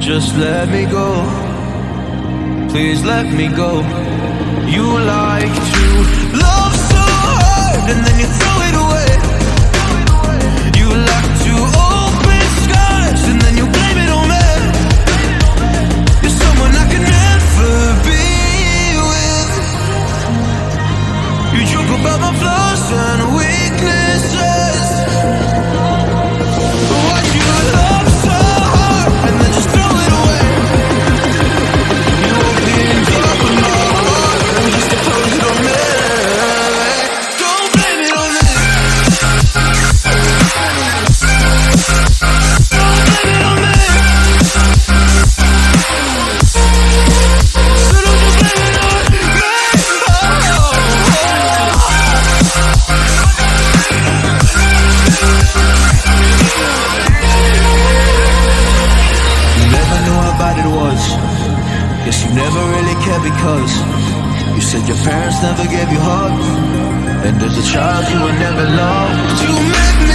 Just let me go. Please let me go. You like to love so hard and then you throw it away. You like to open skies and then you blame it on me. You're someone I can never be with. You joke about my flaws and weaknesses. Why'd you love so hard and then just throw it away? You opened up my heart and just to close it on me. Don't blame it on me. Don't blame it on me. So don't you blame it on me. You never knew how bad it was. Guess you never really cared because you said your parents never gave you hugs, and as a child you were never loved. You make me